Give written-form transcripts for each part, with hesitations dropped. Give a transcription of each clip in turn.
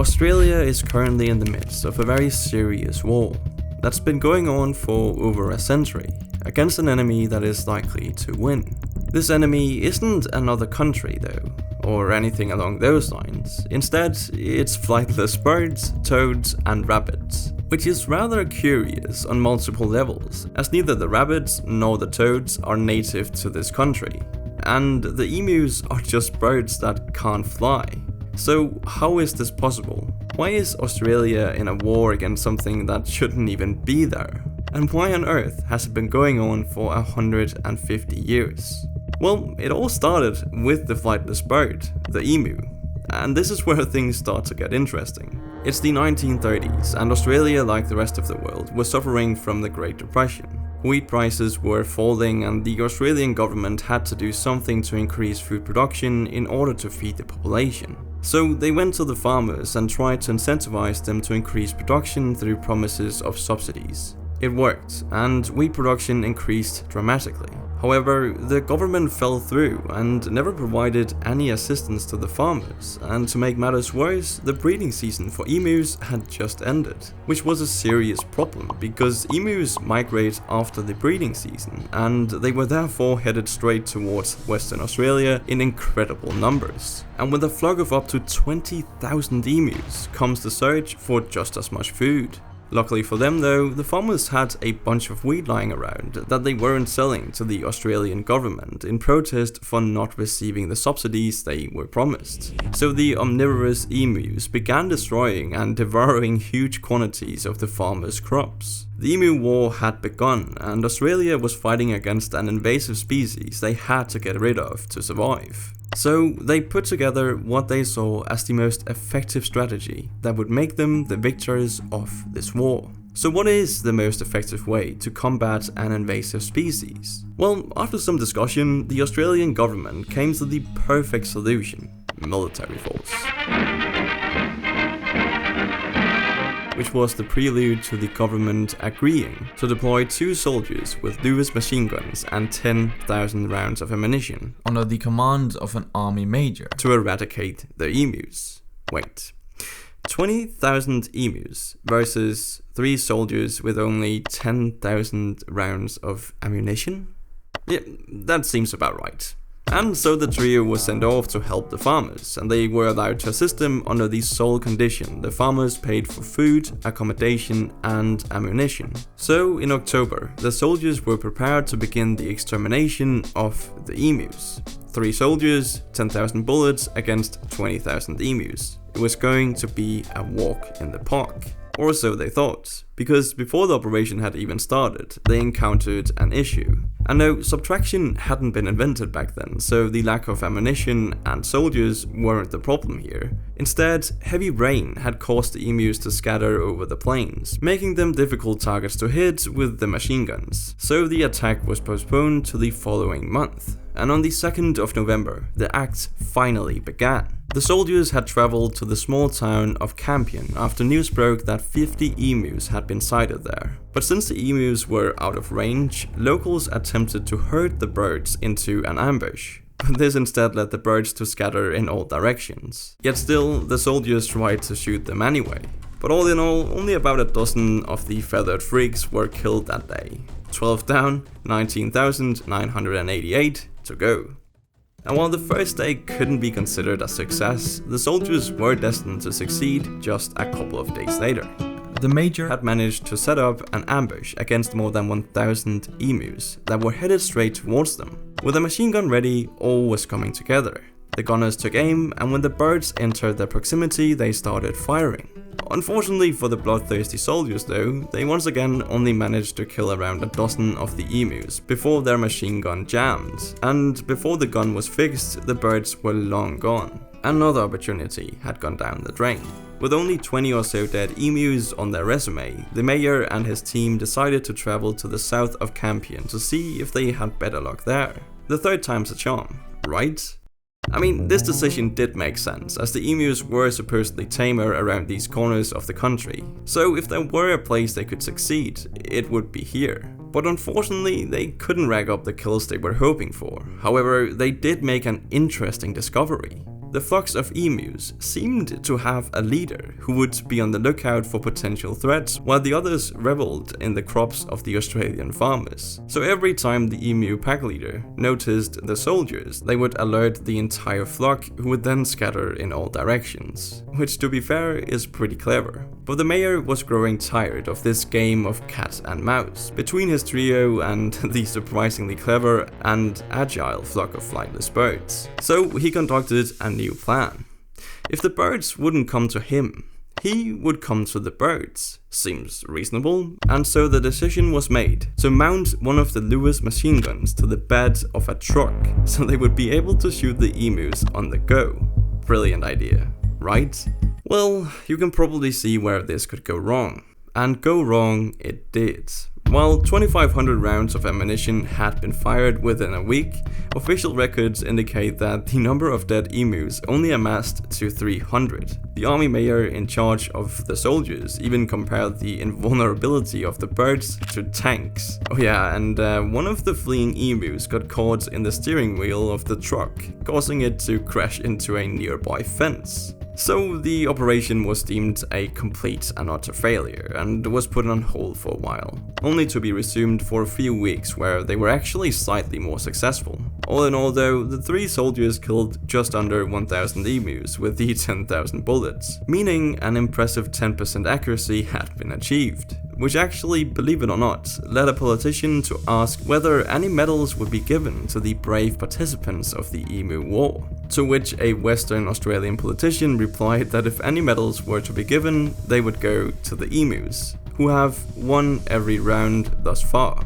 Australia is currently in the midst of a very serious war that's been going on for over a century against an enemy that is likely to win. This enemy isn't another country though, or anything along those lines. Instead, it's flightless birds, toads, and rabbits, which is rather curious on multiple levels, as neither the rabbits nor the toads are native to this country, and the emus are just birds that can't fly. So how is this possible? Why is Australia in a war against something that shouldn't even be there? And why on earth has it been going on for 150 years? Well, it all started with the flightless bird, the emu. And this is where things start to get interesting. It's the 1930s, and Australia, like the rest of the world, was suffering from the Great Depression. Wheat prices were falling, and the Australian government had to do something to increase food production in order to feed the population. So they went to the farmers and tried to incentivize them to increase production through promises of subsidies. It worked, and wheat production increased dramatically. However, the government fell through and never provided any assistance to the farmers, and to make matters worse, the breeding season for emus had just ended, which was a serious problem because emus migrate after the breeding season, and they were therefore headed straight towards Western Australia in incredible numbers. And with a flock of up to 20,000 emus comes the search for just as much food. Luckily for them though, the farmers had a bunch of wheat lying around that they weren't selling to the Australian government in protest for not receiving the subsidies they were promised. So the omnivorous emus began destroying and devouring huge quantities of the farmers' crops. The emu war had begun, and Australia was fighting against an invasive species they had to get rid of to survive. So they put together what they saw as the most effective strategy that would make them the victors of this war. So what is the most effective way to combat an invasive species? Well, after some discussion, the Australian government came to the perfect solution: military force. Which was the prelude to the government agreeing to deploy 2 soldiers with Lewis machine guns and 10,000 rounds of ammunition under the command of an army major to eradicate the emus. Wait, 20,000 emus versus 3 soldiers with only 10,000 rounds of ammunition? Yeah, that seems about right. And so the trio was sent off to help the farmers, and they were allowed to assist them under the sole condition the farmers paid for food, accommodation, and ammunition. So in October, the soldiers were prepared to begin the extermination of the emus. 3 soldiers, 10,000 bullets against 20,000 emus. It was going to be a walk in the park. Or so they thought, because before the operation had even started, they encountered an issue. And no, subtraction hadn't been invented back then, so the lack of ammunition and soldiers weren't the problem here. Instead, heavy rain had caused the emus to scatter over the plains, making them difficult targets to hit with the machine guns. So the attack was postponed to the following month. And on the 2nd of November, the act finally began. The soldiers had traveled to the small town of Campion after news broke that 50 emus had been sighted there. But since the emus were out of range, locals attempted to herd the birds into an ambush. But this instead led the birds to scatter in all directions. Yet still, the soldiers tried to shoot them anyway. But all in all, only about a dozen of the feathered freaks were killed that day. 12 down, 19,988 to go. And while the first day couldn't be considered a success, the soldiers were destined to succeed just a couple of days later. The major had managed to set up an ambush against more than 1,000 emus that were headed straight towards them. With a machine gun ready, all was coming together. The gunners took aim, and when the birds entered their proximity, they started firing. Unfortunately for the bloodthirsty soldiers though, they once again only managed to kill around a dozen of the emus before their machine gun jammed, and before the gun was fixed, the birds were long gone. Another opportunity had gone down the drain. With only 20 or so dead emus on their resume, the mayor and his team decided to travel to the south of Campion to see if they had better luck there. The 3rd time's a charm, right? I mean, this decision did make sense, as the emus were supposedly tamer around these corners of the country, so if there were a place they could succeed, it would be here. But unfortunately, they couldn't rack up the kills they were hoping for. However, they did make an interesting discovery. The flocks of emus seemed to have a leader who would be on the lookout for potential threats, while the others reveled in the crops of the Australian farmers. So every time the emu pack leader noticed the soldiers, they would alert the entire flock, who would then scatter in all directions. Which, to be fair, is pretty clever. But the mayor was growing tired of this game of cat and mouse between his trio and the surprisingly clever and agile flock of flightless birds. So he conducted a new plan. If the birds wouldn't come to him, he would come to the birds. Seems reasonable, and so the decision was made to mount one of the Lewis machine guns to the bed of a truck so they would be able to shoot the emus on the go. Brilliant idea, right? Well, you can probably see where this could go wrong. And go wrong it did. While 2,500 rounds of ammunition had been fired within a week, official records indicate that the number of dead emus only amassed to 300. The army mayor in charge of the soldiers even compared the invulnerability of the birds to tanks. Oh yeah, and one of the fleeing emus got caught in the steering wheel of the truck, causing it to crash into a nearby fence. So the operation was deemed a complete and utter failure and was put on hold for a while, only to be resumed for a few weeks where they were actually slightly more successful. All in all though, the 3 soldiers killed just under 1,000 emus with the 10,000 bullets, meaning an impressive 10% accuracy had been achieved. Which actually, believe it or not, led a politician to ask whether any medals would be given to the brave participants of the Emu War. To which a Western Australian politician replied that if any medals were to be given, they would go to the emus, who have won every round thus far.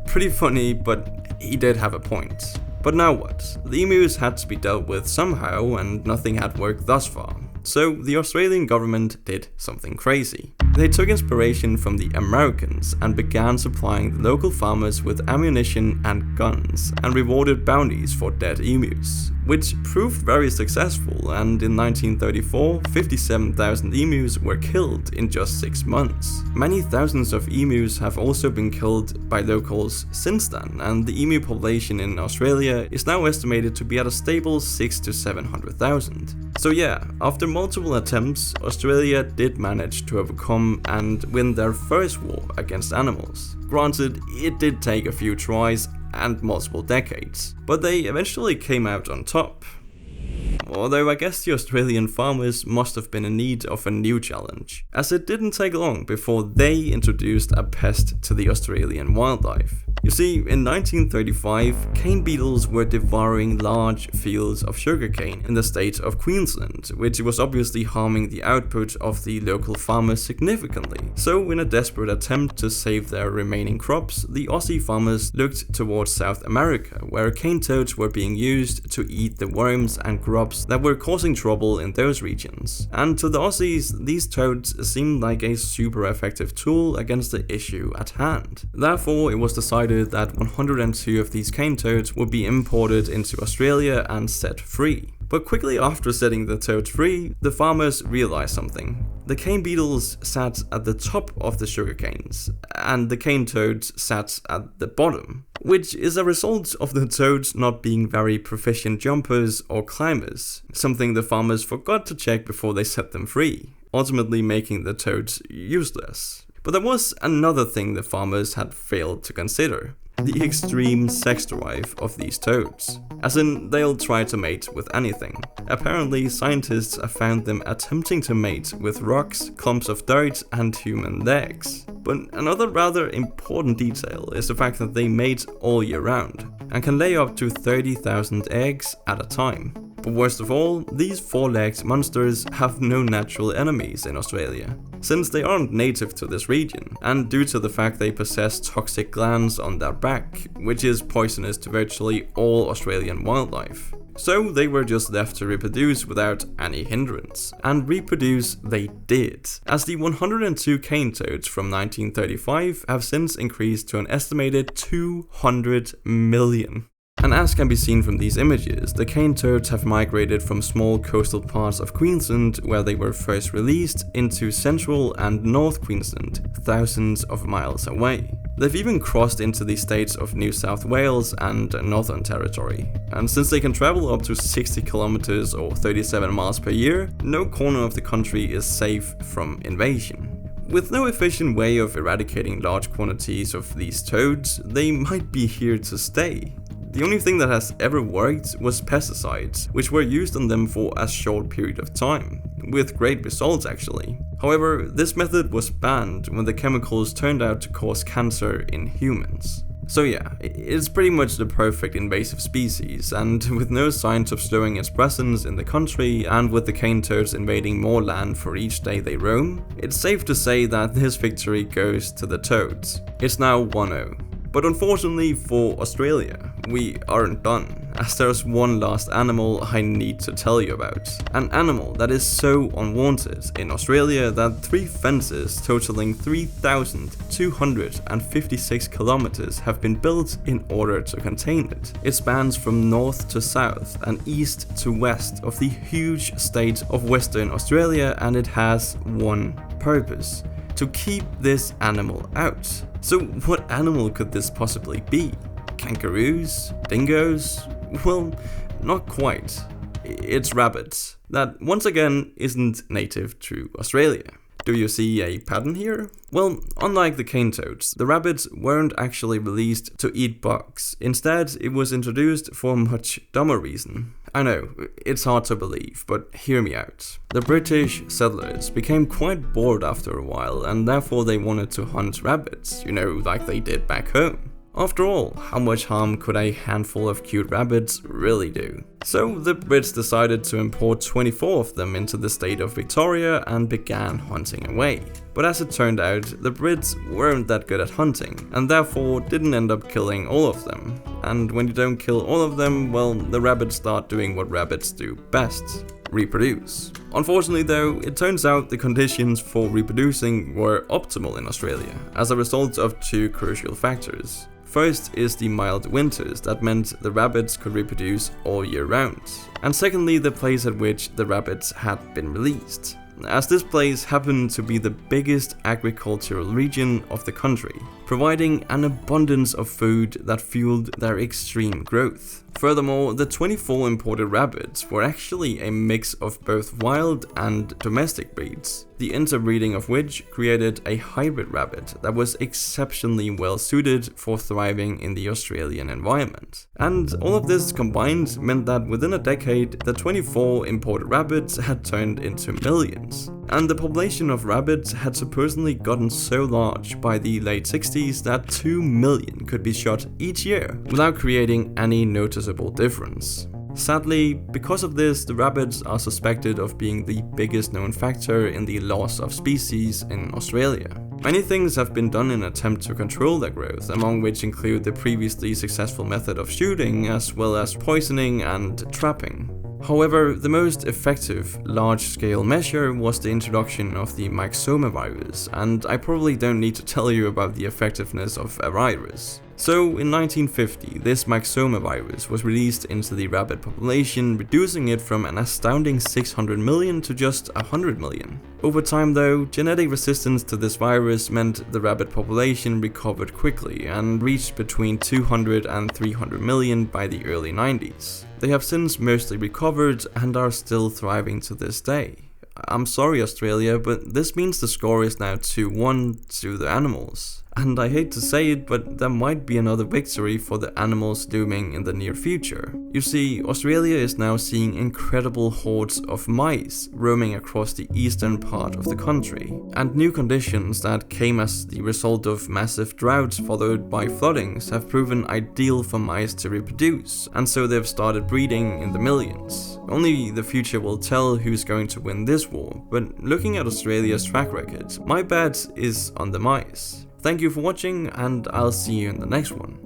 Pretty funny, but he did have a point. But now what? The emus had to be dealt with somehow, and nothing had worked thus far. So the Australian government did something crazy. They took inspiration from the Americans and began supplying the local farmers with ammunition and guns, and rewarded bounties for dead emus, which proved very successful, and in 1934, 57,000 emus were killed in just 6 months. Many thousands of emus have also been killed by locals since then, and the emu population in Australia is now estimated to be at a stable 600,000 to 700,000. So yeah, after multiple attempts, Australia did manage to overcome and win their first war against animals. Granted, it did take a few tries and multiple decades, but they eventually came out on top. Although I guess the Australian farmers must have been in need of a new challenge, as it didn't take long before they introduced a pest to the Australian wildlife. You see, in 1935, cane beetles were devouring large fields of sugarcane in the state of Queensland, which was obviously harming the output of the local farmers significantly. So in a desperate attempt to save their remaining crops, the Aussie farmers looked towards South America, where cane toads were being used to eat the worms and grubs that were causing trouble in those regions. And to the Aussies, these toads seemed like a super effective tool against the issue at hand. Therefore, it was decided that 102 of these cane toads would be imported into Australia and set free. But quickly after setting the toads free, the farmers realized something. The cane beetles sat at the top of the sugar canes, and the cane toads sat at the bottom, which is a result of the toads not being very proficient jumpers or climbers, something the farmers forgot to check before they set them free, ultimately making the toads useless. But there was another thing the farmers had failed to consider: the extreme sex drive of these toads. As in, they'll try to mate with anything. Apparently, scientists have found them attempting to mate with rocks, clumps of dirt, and human legs. But another rather important detail is the fact that they mate all year round, and can lay up to 30,000 eggs at a time. But worst of all, these 4-legged monsters have no natural enemies in Australia, since they aren't native to this region, and due to the fact they possess toxic glands on their back, which is poisonous to virtually all Australian wildlife. So they were just left to reproduce without any hindrance. And reproduce they did, as the 102 cane toads from 1935 have since increased to an estimated 200 million. And as can be seen from these images, the cane toads have migrated from small coastal parts of Queensland, where they were first released, into central and north Queensland, thousands of miles away. They've even crossed into the states of New South Wales and Northern Territory. And since they can travel up to 60 kilometers or 37 miles per year, no corner of the country is safe from invasion. With no efficient way of eradicating large quantities of these toads, they might be here to stay. The only thing that has ever worked was pesticides, which were used on them for a short period of time, with great results actually. However, this method was banned when the chemicals turned out to cause cancer in humans. So yeah, it's pretty much the perfect invasive species, and with no signs of slowing its presence in the country, and with the cane toads invading more land for each day they roam, it's safe to say that this victory goes to the toads. It's now 1-0. But unfortunately for Australia, we aren't done, as there's one last animal I need to tell you about. An animal that is so unwanted in Australia that 3 fences totaling 3,256 kilometers have been built in order to contain it. It spans from north to south and east to west of the huge state of Western Australia, and it has one purpose: to keep this animal out. So what animal could this possibly be? Kangaroos? Dingoes? Well, not quite. It's rabbits. That once again isn't native to Australia. Do you see a pattern here? Well, unlike the cane toads, the rabbits weren't actually released to eat bugs. Instead, it was introduced for a much dumber reason. I know, it's hard to believe, but hear me out. The British settlers became quite bored after a while, and therefore they wanted to hunt rabbits, like they did back home. After all, how much harm could a handful of cute rabbits really do? So the Brits decided to import 24 of them into the state of Victoria and began hunting away. But as it turned out, the Brits weren't that good at hunting, and therefore didn't end up killing all of them. And when you don't kill all of them, well, the rabbits start doing what rabbits do best: reproduce. Unfortunately though, it turns out the conditions for reproducing were optimal in Australia, as a result of 2 crucial factors. First is the mild winters that meant the rabbits could reproduce all year round, and secondly the place at which the rabbits had been released, as this place happened to be the biggest agricultural region of the country, providing an abundance of food that fueled their extreme growth. Furthermore, the 24 imported rabbits were actually a mix of both wild and domestic breeds, the interbreeding of which created a hybrid rabbit that was exceptionally well suited for thriving in the Australian environment. And all of this combined meant that within a decade, the 24 imported rabbits had turned into millions. And the population of rabbits had supposedly gotten so large by the late 60s that 2 million could be shot each year without creating any noticeable difference. Sadly, because of this, the rabbits are suspected of being the biggest known factor in the loss of species in Australia. Many things have been done in an attempt to control their growth, among which include the previously successful method of shooting, as well as poisoning and trapping. However, the most effective large-scale measure was the introduction of the myxoma virus, and I probably don't need to tell you about the effectiveness of a virus. So, in 1950, this myxoma virus was released into the rabbit population, reducing it from an astounding 600 million to just 100 million. Over time though, genetic resistance to this virus meant the rabbit population recovered quickly and reached between 200 and 300 million by the early 90s. They have since mostly recovered and are still thriving to this day. I'm sorry Australia, but this means the score is now 2-1 to the animals. And I hate to say it, but there might be another victory for the animals looming in the near future. You see, Australia is now seeing incredible hordes of mice roaming across the eastern part of the country, and new conditions that came as the result of massive droughts followed by floodings have proven ideal for mice to reproduce, and so they've started breeding in the millions. Only the future will tell who's going to win this war, but looking at Australia's track record, my bet is on the mice. Thank you for watching, and I'll see you in the next one.